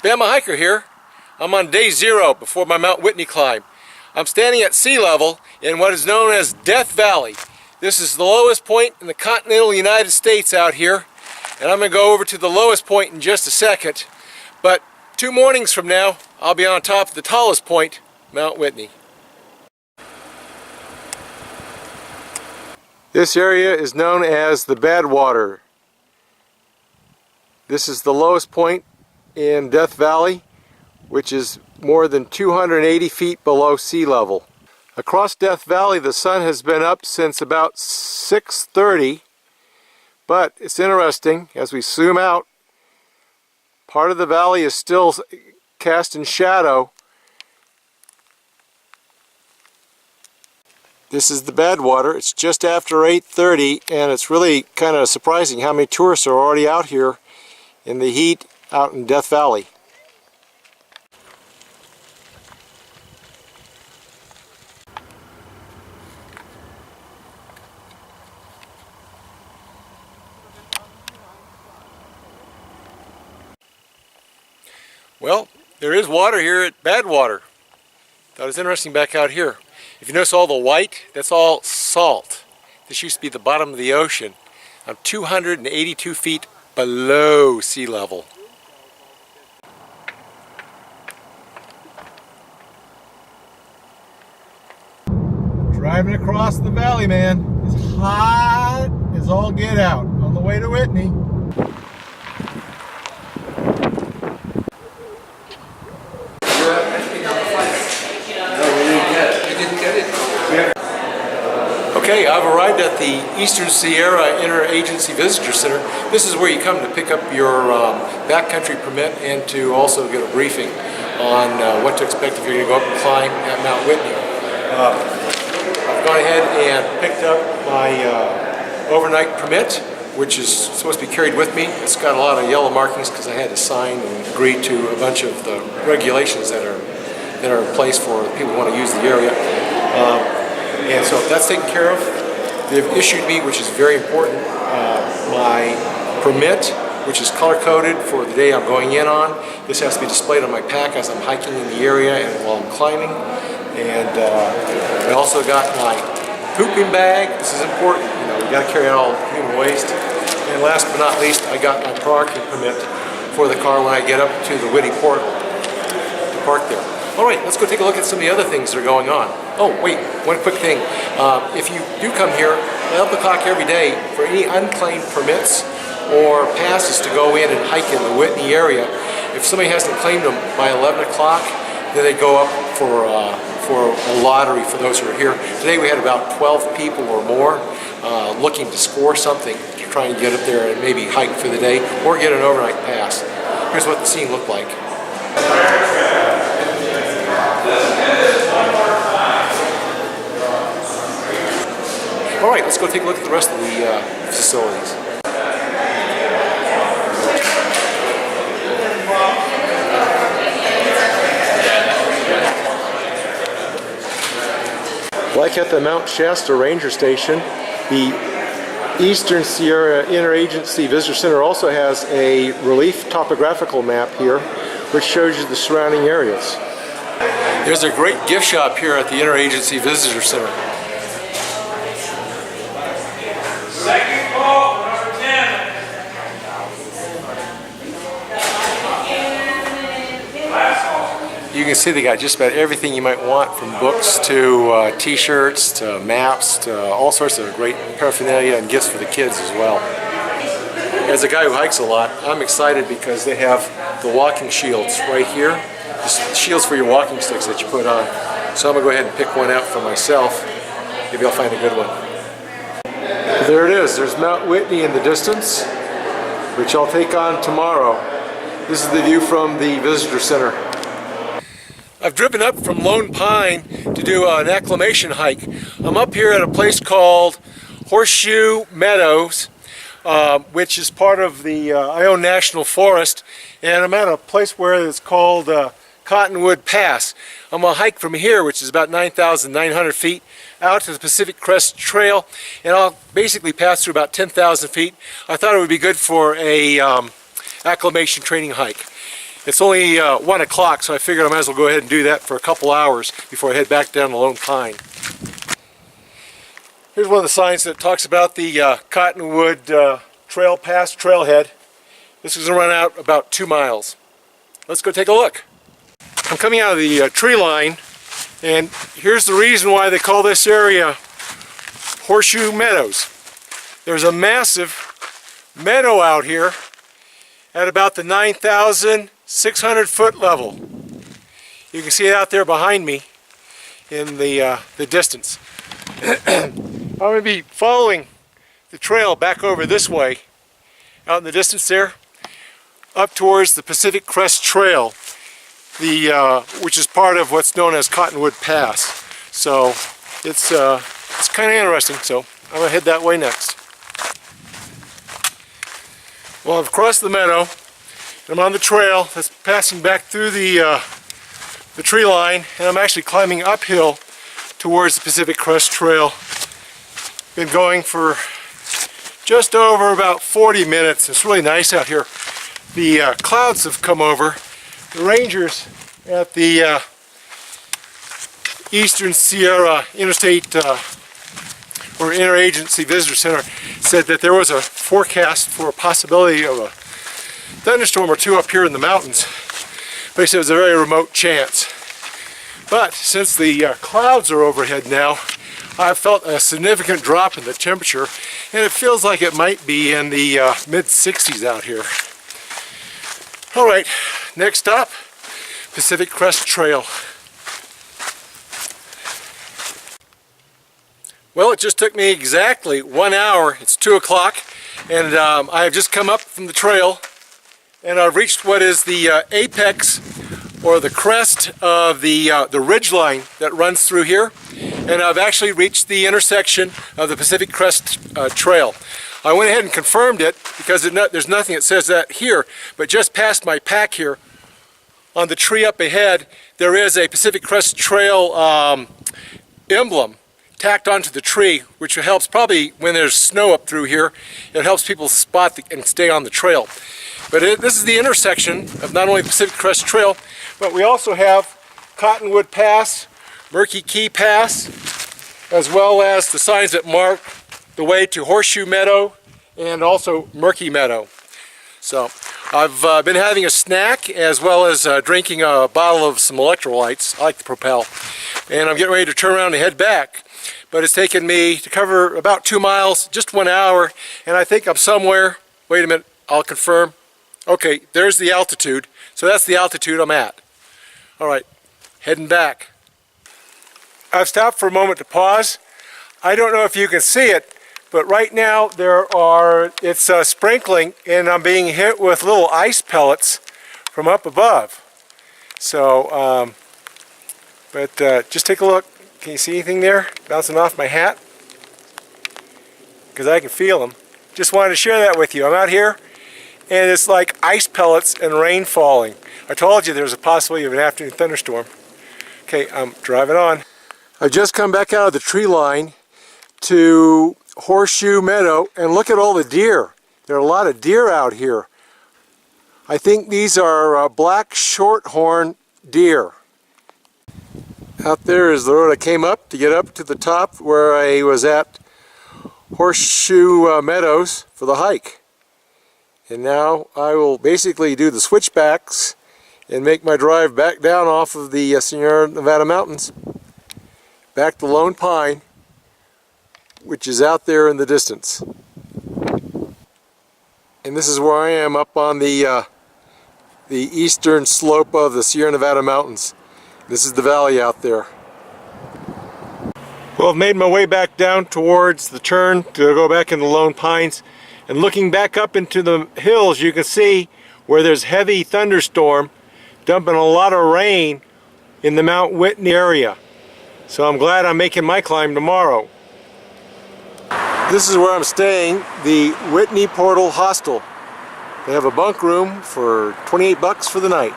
Bama hiker here. I'm on day 0 before my Mount Whitney climb. I'm standing at sea level in what is known as Death Valley. This is the lowest point in the continental United States out here, and I'm going to go over to the lowest point in just a second. But 2 mornings from now, I'll be on top of the tallest point, Mount Whitney. This area is known as the Badwater. This is the lowest point in Death Valley, which is more than 280 feet below sea level. Across Death Valley, the sun has been up since about 6:30, but it's interesting, as we zoom out, part of the valley is still cast in shadow. This is the Badwater. It's just after 8:30, and it's really kind of surprising how many tourists are already out here in the heat out in Death Valley. Well, there is water here at Badwater. Thought it was interesting back out here. If you notice all the white, that's all salt. This used to be the bottom of the ocean. I'm 282 feet below sea level. Driving across the valley, man. It's hot as all get out on the way to Whitney. Okay, I've arrived at the Eastern Sierra Interagency Visitor Center. This is where you come to pick up your backcountry permit and to also get a briefing on what to expect if you're going to go up and climb at Mount Whitney. I've gone ahead and picked up my overnight permit, which is supposed to be carried with me. It's got a lot of yellow markings because I had to sign and agree to a bunch of the regulations that are in place for people who want to use the area. And so if that's taken care of, they've issued me, which is very important, my permit, which is color-coded for the day I'm going in on. This has to be displayed on my pack as I'm hiking in the area and while I'm climbing. And I also got my pooping bag. This is important. You know, you got to carry out all human waste. And last but not least, I got my parking permit for the car when I get up to the Whitney Port to park there. All right, let's go take a look at some of the other things that are going on. Oh, wait, one quick thing. If you do come here, 11 o'clock every day for any unclaimed permits or passes to go in and hike in the Whitney area, if somebody hasn't claimed them by 11 o'clock, then they go up for a lottery for those who are here. Today we had about 12 people or more looking to score something to try and get up there and maybe hike for the day or get an overnight pass. Here's what the scene looked like. All right, let's go take a look at the rest of the facilities. Like at the Mount Shasta Ranger Station, the Eastern Sierra Interagency Visitor Center also has a relief topographical map here, which shows you the surrounding areas. There's a great gift shop here at the Interagency Visitor Center. Second call, number 10. Last call. You can see they got just about everything you might want, from books to t-shirts to maps to all sorts of great paraphernalia and gifts for the kids as well. As a guy who hikes a lot, I'm excited because they have the walking shields right here. The shields for your walking sticks that you put on. So I'm going to go ahead and pick one out for myself. Maybe I'll find a good one. There it is. There's Mount Whitney in the distance, which I'll take on tomorrow. This is the view from the visitor center. I've driven up from Lone Pine to do an acclimation hike. I'm up here at a place called Horseshoe Meadows, which is part of the Ione National Forest, and I'm at a place where it's called Cottonwood Pass. I'm going to hike from here, which is about 9,900 feet, out to the Pacific Crest Trail, and I'll basically pass through about 10,000 feet. I thought it would be good for a acclimation training hike. It's only 1 o'clock, so I figured I might as well go ahead and do that for a couple hours before I head back down to Lone Pine. Here's one of the signs that talks about the Cottonwood Pass trailhead. This is going to run out about 2 miles. Let's go take a look. I'm coming out of the tree line, and here's the reason why they call this area Horseshoe Meadows. There's a massive meadow out here at about the 9,600 foot level. You can see it out there behind me in the distance. I'm going to be following the trail back over this way, out in the distance there, up towards the Pacific Crest Trail, which is part of what's known as Cottonwood Pass. So it's kind of interesting, so I'm going to head that way next. Well, I've crossed the meadow, and I'm on the trail that's passing back through the tree line, and I'm actually climbing uphill towards the Pacific Crest Trail. Been going for just over about 40 minutes. It's really nice out here. The clouds have come over. The rangers at the Eastern Sierra Interstate or Interagency Visitor Center said that there was a forecast for a possibility of a thunderstorm or two up here in the mountains. But he said it was a very remote chance. But since the clouds are overhead now, I've felt a significant drop in the temperature, and it feels like it might be in the mid-60s out here. All right, next stop, Pacific Crest Trail. Well, it just took me exactly 1 hour. It's 2 o'clock, and I have just come up from the trail, and I've reached what is the apex or the crest of the ridge line that runs through here, and I've actually reached the intersection of the Pacific Crest Trail. I went ahead and confirmed it because there's nothing that says that here, but just past my pack here on the tree up ahead, there is a Pacific Crest Trail emblem tacked onto the tree, which helps probably when there's snow up through here. It helps people spot and stay on the trail. But this is the intersection of not only the Pacific Crest Trail, but we also have Cottonwood Pass, Murky Key Pass, as well as the signs that mark the way to Horseshoe Meadow and also Murky Meadow. So I've been having a snack as well as drinking a bottle of some electrolytes. I like the Propel. And I'm getting ready to turn around and head back. But it's taken me to cover about 2 miles, just 1 hour, and I think I'm somewhere, wait a minute, I'll confirm. Okay, there's the altitude, so that's the altitude I'm at. All right, heading back. I've stopped for a moment to pause. I don't know if you can see it, but right now it's sprinkling, and I'm being hit with little ice pellets from up above. So, just take a look. Can you see anything there bouncing off my hat? Because I can feel them. Just wanted to share that with you. I'm out here, and it's like ice pellets and rain falling. I told you there's a possibility of an afternoon thunderstorm. Okay, I'm driving on. I've just come back out of the tree line to Horseshoe Meadow, and look at all the deer. There are a lot of deer out here. I think these are black shorthorn deer. Out there is the road I came up to get up to the top where I was at Horseshoe Meadows for the hike. And now I will basically do the switchbacks and make my drive back down off of the Sierra Nevada mountains, back to Lone Pine, which is out there in the distance. And this is where I am up on the eastern slope of the Sierra Nevada mountains. This is the valley out there. Well, I've made my way back down towards the turn to go back into Lone Pines, and looking back up into the hills, you can see where there's heavy thunderstorm dumping a lot of rain in the Mount Whitney area. So I'm glad I'm making my climb tomorrow. This is where I'm staying, the Whitney Portal Hostel. They have a bunk room for $28 for the night.